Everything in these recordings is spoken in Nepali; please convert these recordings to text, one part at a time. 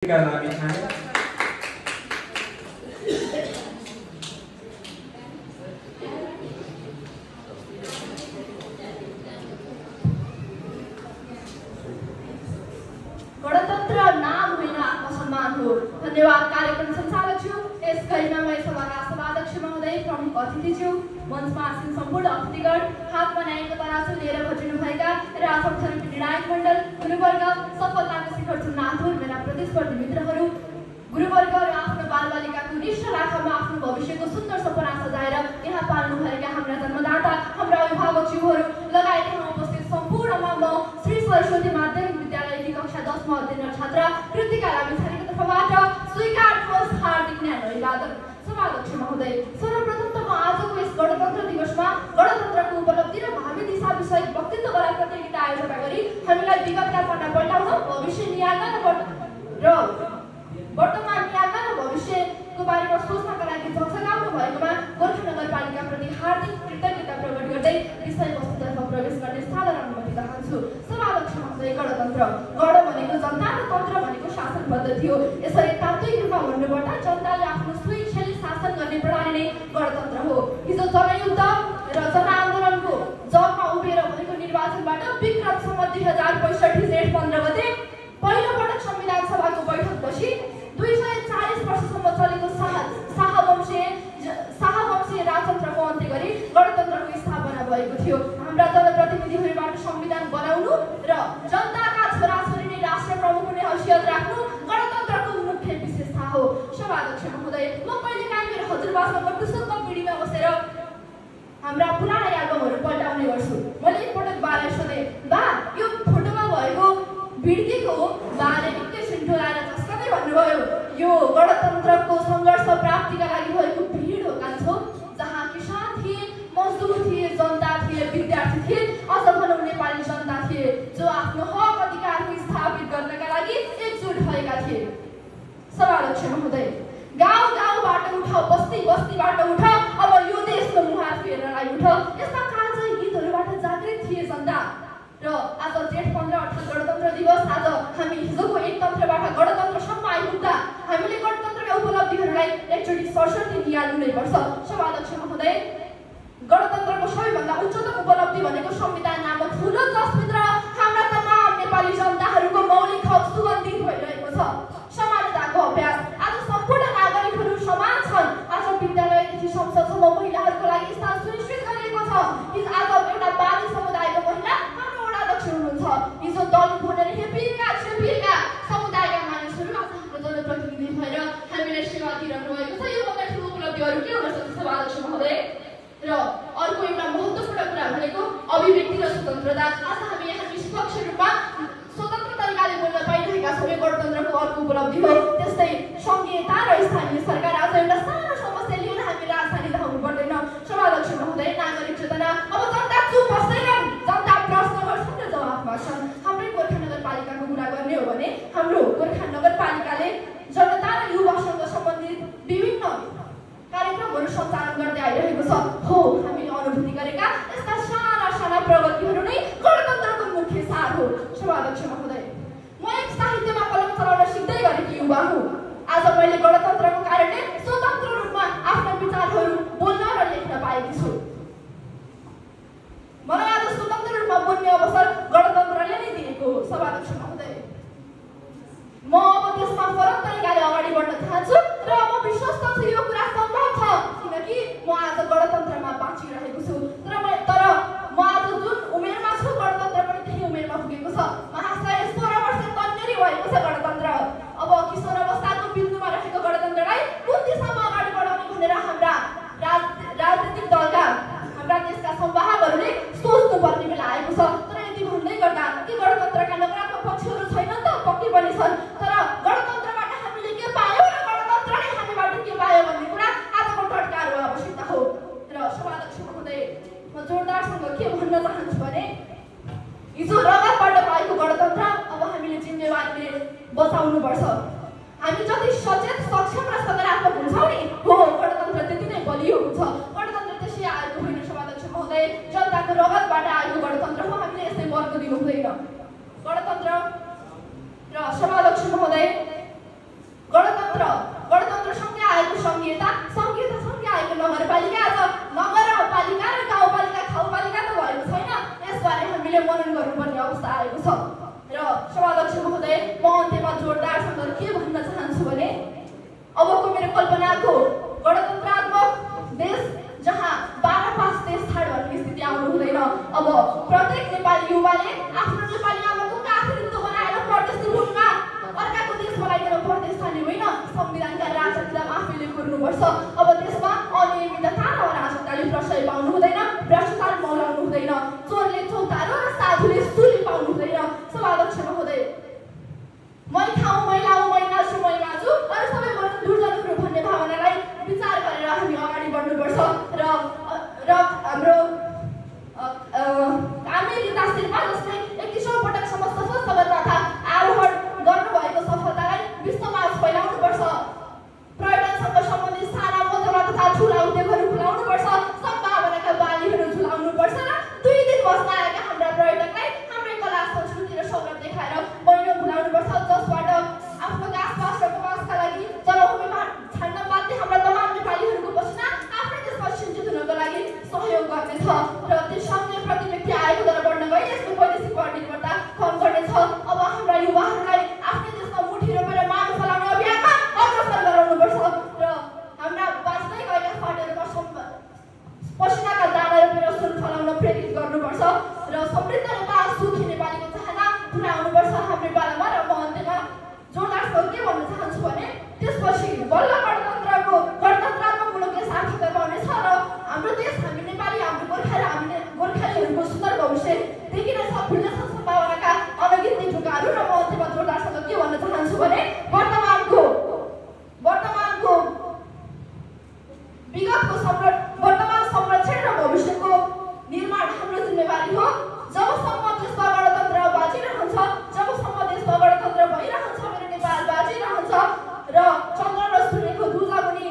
लामी छाने गणतन्त्र नाम होइन आत्मसम्मान हो। धन्यवाद कार्यक्रम सञ्चालकज्यू, यस गरिमामय सभाका सभाध्यक्ष महोदय, प्रमुख अतिथिज्यू, मञ्चमा आसीन सम्पूर्ण अतिथिगण, हातमा न्यायको तराजु लिएर खटिनुभएका राजथान निर्णायक मण्डल, गुरुवर्ग, सफलताको शिखर छुन आतुर मेरा प्रतिस्पर्धी मित्रहरू, गुरुवर्ग र आफ्नो बालबालिकाको निष्ठ राखमा आफ्नो भविष्यको सुन्दर सपना सजाएर यहाँ पाल्नुभएका हाम्रा जन्मदाता, हाम्रा अभिभावकज्यूहरू लगायत यहाँ उपस्थित सम्पूर्णमा म श्री सरस्वती माध्यमिक विद्यालयकी कक्षा 10 मा अध्ययनरत छात्रा कृतिका लामिछानेको तर्फबाट स्वीकार्नुहोस् हार्दिक न्यानो अभिवादन। सभाध्यक्ष महोदय, सर्वप्रथम त म आजको यस गणतन्त्र दिवसमा गणतन्त्रको उपलब्धि र भावी दिशा विषयक वक्तव्य गराउने प्रतियोगिता आयोजना गरी हामीलाई विगतका पन्ना पल्टाउन, भविष्य नियाल्न र वर्तमान नियाल्न र भविष्यको बारेमा सोच्नका लागि झकझकाउनु भएकोमा गोर्खा नगरपालिकाप्रति हार्दिक कृतज्ञता प्रकट गर्दै विषयवस्तुतर्फ प्रवेश गर्ने सादर अनुमति चाहन्छु। सभाध्यक्ष महोदय, गणतन्त्र गण भनेको जनता र तन्त्र भनेको शासन पद्धति हो। यसरी तात्विक रूपमा भन्नुपर्दा जनताले आफ्नो स्वेच्छाले शासन गर्ने प्रणाली नै गणतन्त्र हो। हिजो जनयुद्ध र जनआन्दोलनको जगमा उभिएर भएको निर्वाचनबाट विक्रमसम्म 2065 जेठ 15 गते पहिलो पटक संविधान सभाको बैठक बसी 240 वर्षसम्म चलेको शाहवंशीय राजतन्त्रको अन्त्य गरी गणतन्त्रको स्थापना भएको थियो। हाम्रा जनप्रतिनिधिहरूबाट संविधान बनाउनु र जनताका छोराछोरीले राष्ट्र प्रमुख हुने हैसियत राख्नु गणतन्त्रको मुख्य विशेषता हो। सभाध्यक्ष महोदय, म कहिलेकाहीँ मेरो हजुरबासँग टुसक्क पिँढीमा बसेर हाम्रा पुराना एल्बमहरू पल्टाउने गर्छु। मैले एकपटक बालाई सोधेँ, बा यो फोटोमा भएको भिड्कीको बाले एकैछिन डोलाएर झस्कादै भन्नुभयो, यो गणतन्त्रको सङ्घर्ष प्राप्तिका लागि भएको भिड हो कान्छो, जहाँ किसान थिए, मजदुर थिए, जनता थिए, विद्यार्थी थिए, अझ भनौँ नेपाली जनता थिए, जो आफ्नो हक अधिकारको स्थापित गर्नका लागि एकजुट भएका थिए। सभाध्यक्ष महोदय, गाउँ गाउँबाट उठ, बस्ती बस्तीबाट उठ, अब यो देशको मुहार फेर्नलाई उठ, यस्ता कान्छा गीतहरूबाट जागृत थिए जनता। र आज जेठ 15 अर्थात् गणतन्त्र दिवस, आज हामी हिजोको एकतन्त्रबाट गणतन्त्रसम्म आइपुग्दा हामीले गणतन्त्रका उपलब्धिहरूलाई एकचोटि सरस्वती निहाल्नु नै पर्छ। सभाध्यक्ष महोदय, गणतन्त्रको सबैभन्दा उच्चतम उपलब्धि भनेको संविधान नामक ठुलो जसभित्र हाम्रा तमाम नेपाली जनताहरूको मौलिक हक सुगन्धित भइरहेको छ। समानताको अभ्यास, आज सम्पूर्ण नागरिकहरू समान छन्। आज विद्यालयदेखि संसदसम्म महिलाहरूको लागि स्थान सुनिश्चित गरिएको छ। आज एउटा बाली समुदायको महिला हाम्रो वडा अध्यक्ष हुनुहुन्छ। हिजो दलित भनेर हेपिएका समुदायका मानिसहरू आज हाम्रो जनप्रतिनिधि भएर हामीलाई सेवा दिइरहनु भएको छ। यो भन्दा ठुलो उपलब्धिहरू के हुन सक्छ सभाध्यक्ष महोदय? र अर्को एउटा महत्त्वपूर्ण कुरा भनेको अभिव्यक्ति र स्वतन्त्रता। आज हामी यहाँ निष्पक्ष रूपमा स्वतन्त्र तरिकाले बोल्न पाइरहेका छौँ, यो गणतन्त्रको अर्को उपलब्धि हो। त्यस्तै सङ्घीयता र स्थानीय सरकार, आज एउटा सानो समस्या लिएर हामी राजधानी धाउनु पर्दैन। सभाध्यक्ष महोदय, नागरिक चेतना, अब जनता चुप बस्दैनन्, जनता प्रश्न गर्छन् र जवाफ माग्छन्। हाम्रै गोर्खा नगरपालिकाको कुरा गर्ने हो भने हाम्रो गोर्खा नगरपालिकाले जनता र युवासँग सम्बन्धित विभिन्न कार्यक्रमहरू सञ्चालन गर्दै आइरहेको छ। हो, हामीले अनुभूति गरेका यस्ता साना साना प्रगतिहरू नै गणतन्त्रको मुख्य सार हो। सभाध्यक्ष महोदय, म एक साहित्यमा कलम चलाउन सिक्दै गरेकी युवा हुँ। आज मैले गणतन्त्रको कारणले स्वतन्त्र रूपमा आफ्ना विचारहरू बोल्न र लेख्न पाएकी छु। मलाई आज स्वतन्त्र रूपमा बोल्ने अवसर गणतन्त्रले नै दिएको हो। सभाध्यक्ष महोदय, म अब त्यसमा फरक तरिकाले अगाडि बढ्न चाहन्छु र म विश्वस्त छु यो कुरा सम्भव छ, किनकि म आज गणतन्त्रमा बाँचिरहेको छु। तर म आज जुन उमेरमा छु, गणतन्त्र पनि त्यही उमेरमा पुगेको छ। महाशय, 16 वर्ष तन्नेरी भएको छ गणतन्त्र। अब किशोर अवस्थाको बिन्दुमा रहेको गणतन्त्रलाई कुन दिशामा अगाडि बढाउने भनेर हाम्रा राजनीतिक दलका, हाम्रा देशका संवाहकहरूले सोच्नुपर्ने बेला आएको छ। तर यति भन्दै गर्दा कि गणतन्त्रका नकारात्मक पक्षहरू छैनन् त, पक्कै पनि छन्। तर गणतन्त्रबाट हामीले के पायौँ र गणतन्त्रले हामीबाट के पायो भन्ने कुरा आजको टटकार हो, आवश्यकता हो। र सभाध्यक्ष महोदय, म जोरदारसँग के भन्न चाहन्छु भने हिजो रगतबाट पाएको गणतन्त्र अब हामीले जिम्मेवारीले बचाउनुपर्छ। हामी जति सचेत, सक्षम र सकारात्मक हुन्छौँ नि, हो गणतन्त्र त्यति नै बलियो हुन्छ। गणतन्त्र त्यसै आएको होइन सभाध्यक्ष महोदय, जनताको रगतबाट आएको गणतन्त्र हो। हामीले यसै वर्ग दिनु हुँदैन। गणतन्त्र र सभाध्यक्ष महोदय, गणतन्त्र गणतन्त्रसँगै आएको सङ्घीयतासँगै आएको नगरपालिका आज नगरपालिका र गाउँपालिका ठाउँपालिका त भएको छैन। यसबारे हामीले मनन गर्नुपर्ने अवस्था आएको छ। र सभाध्यक्ष महोदय, म अन्त्यमा जोरदारसँग के भन्न चाहन्छु भने अबको मेरो कल्पनाको गणतन्त्रात्मक देश जहाँ 12 पास देश छाड भन्ने स्थिति आउनु हुँदैन। अब प्रत्येक नेपाली युवाले आफ्नो नेपाली आमाको काखरित्व बनाएर परदेश भूमिमा अर्काको देश बनाइकन परदेश जाने होइन, संविधानका राजनीतिलाई आफैले गर्नुपर्छ। अब त्यसमा अनियमितता र अराजकताले प्रश्रय पाउनु हुँदैन, भ्रष्टाचार मौलाउनु हुँदैन, चोरले चौतारो र साधुले सुली पाउनु हुँदैन। सभाध्यक्ष महोदय, मै खाऊ मै लाऊ मै नाच्छु मै बाँचु अरू सबै दुर्जनहरू भन्ने भावनालाई विचार गरेर हामी अगाडि बढ्नुपर्छ। र हाम्रो अमेरिका शेर्पा जसले 21औं पटकसम्म सशस्त्र सगरमाथा आरोहण गर्नुभएको सफलतालाई विश्वमा फैलाउनुपर्छ। पर्यटनसँग सम्बन्धित साना मझौला तथा ठुला उद्योगहरू खुलाउनुपर्छ, सम्भावनाका बालीहरू झुलाउनुपर्छ र 2 दिन बस्न आएका हाम्रा पर्यटकलाई हाम्रै कला संस्कृति र सौरभ देखाएर महिनो भुलाउनुपर्छ, जसबाट आफ्नो आसपास र प्रवासका लागि जलभूमिमा छाड्न बाध्य हाम्रा तमाम नेपालीहरूको पसिना आफ्नै देशमा सिन्चित हुनको लागि सहयोग गर्नेछ। र त्यससँगै प्रति व्यक्ति आएको दर बढ्न गई यसको वैदेशिक कर निर्भरता कम गर्नेछ। अब हाम्रा युवाहरूलाई आफ्नै देशमा मुठी रोपेर माग फलाउने अभियानमा अग्रसर गराउनुपर्छ र हाम्रा बाँच्दै गएका फाँटहरूमा पसिनाका दाना रोपेर सुन फलाउन प्रेरित गर्नुपर्छ र समृद्ध नेपाल सुखी नेपालीको चाहना पुर्याउनुपर्छ हाम्रै पालामा। र म अन्त्यमा जोरदारसँग के भन्न चाहन्छु भने त्यसपछि बल्ल गणतन्त्रात्मक मुलुकले सार्थकता पाउनेछ र हाम्रो देश, हामी नेपाली, हाम्रो गोर्खा र हामी गोर्खालीहरूको सुन्दर भविष्य देखिनेछ। फुल्ने सम्भावनाका अनगिन्ती ढोकाहरू। र म अन्त्यमा जोरदारसँग के भन्न चाहन्छु भने वर्तमानको वर्तमान संरक्षण र भविष्यको निर्माण हाम्रो जिम्मेवारी हो। जबसम्म देशमा गणतन्त्र बाँचिरहन्छ, जबसम्म देशमा गणतन्त्र भइरहन्छ, मेरो नेपाल बाँचिरहन्छ र चन्द्र र सूर्यको दुजामुनि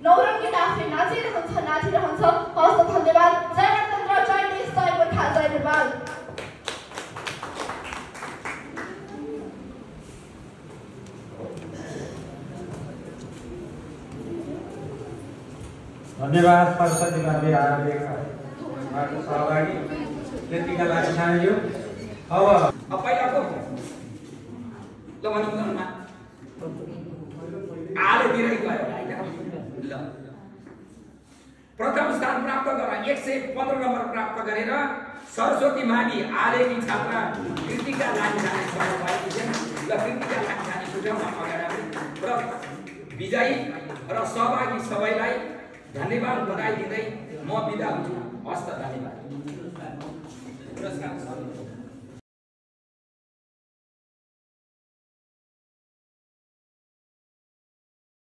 नौरङ्गी आफै नाचिरहन्छ। हस्त धन्यवाद। जय गणतन्त्र, जय देश, जय गोर्खा, जय नेपाल। धन्यवाद सरस्वती गान्धी आयोगका सहभागी त्यतिका लागि चाहियो। अब पहिलाको ल भनौँ आले दिरै गयो हैन। ल प्रथम स्थान प्राप्त गरेर 115 नम्बर प्राप्त गरेर सरस्वती माली आलेकी छात्रा कृतिका लागि जाने समय भएको छ। ल कृतिका लागि जाने सुझाउमा अगाडि र विजयी र सहभागी सबैलाई धन्यवाद बधाई दिँदै म बिदा हुन्छु। हस्त धन्यवाद। पुरस्कार